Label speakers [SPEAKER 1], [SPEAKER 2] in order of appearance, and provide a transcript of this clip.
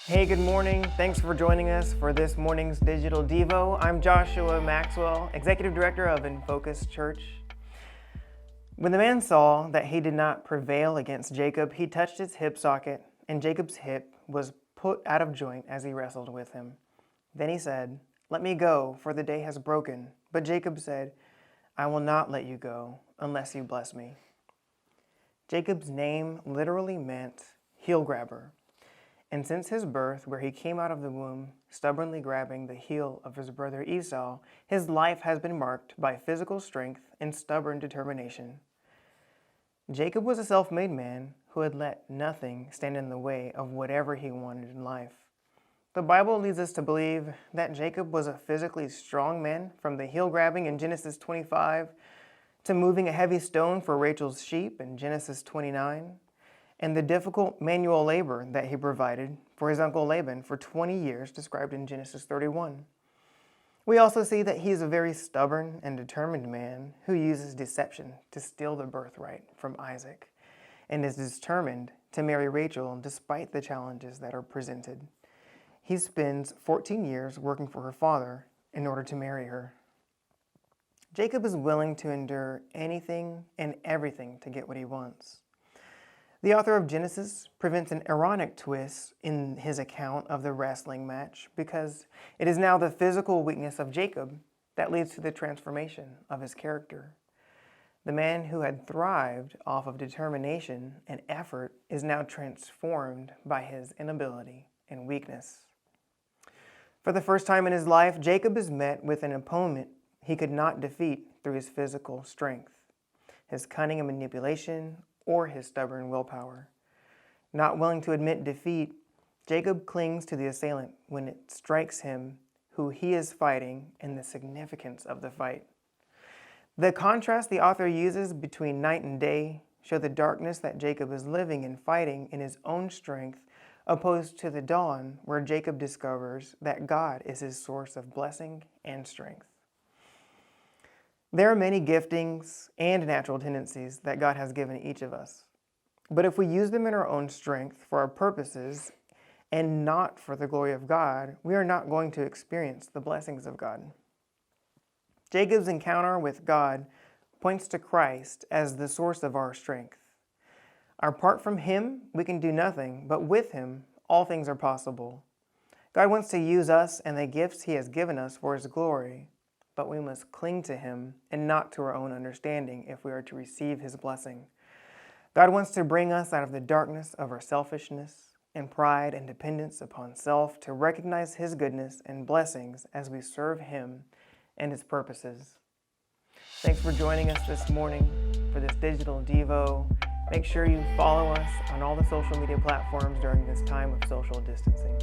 [SPEAKER 1] Hey, good morning. Thanks for joining us for this morning's Digital Devo. I'm Joshua Maxwell, Executive Director of In Focus Church. When the man saw that he did not prevail against Jacob, he touched his hip socket, and Jacob's hip was put out of joint as he wrestled with him. Then he said, "Let me go, for the day has broken." But Jacob said, "I will not let you go unless you bless me." Jacob's name literally meant heel grabber. And since his birth, where he came out of the womb, stubbornly grabbing the heel of his brother Esau, his life has been marked by physical strength and stubborn determination. Jacob was a self-made man who had let nothing stand in the way of whatever he wanted in life. The Bible leads us to believe that Jacob was a physically strong man, from the heel grabbing in Genesis 25 to moving a heavy stone for Rachel's sheep in Genesis 29. And the difficult manual labor that he provided for his uncle Laban for 20 years, described in Genesis 31. We also see that he is a very stubborn and determined man who uses deception to steal the birthright from Isaac and is determined to marry Rachel despite the challenges that are presented. He spends 14 years working for her father in order to marry her. Jacob is willing to endure anything and everything to get what he wants. The author of Genesis presents an ironic twist in his account of the wrestling match, because it is now the physical weakness of Jacob that leads to the transformation of his character. The man who had thrived off of determination and effort is now transformed by his inability and weakness. For the first time in his life, Jacob is met with an opponent he could not defeat through his physical strength, his cunning and manipulation, or his stubborn willpower. Not willing to admit defeat, Jacob clings to the assailant when it strikes him who he is fighting and the significance of the fight. The contrast the author uses between night and day show the darkness that Jacob is living and fighting in his own strength, opposed to the dawn where Jacob discovers that God is his source of blessing and strength. There are many giftings and natural tendencies that God has given each of us. But if we use them in our own strength for our purposes and not for the glory of God, we are not going to experience the blessings of God. Jacob's encounter with God points to Christ as the source of our strength. Apart from Him, we can do nothing, but with Him, all things are possible. God wants to use us and the gifts He has given us for His glory, but we must cling to Him and not to our own understanding if we are to receive His blessing. God wants to bring us out of the darkness of our selfishness and pride and dependence upon self to recognize His goodness and blessings as we serve Him and His purposes. Thanks for joining us this morning for this Digital Devo. Make sure you follow us on all the social media platforms during this time of social distancing.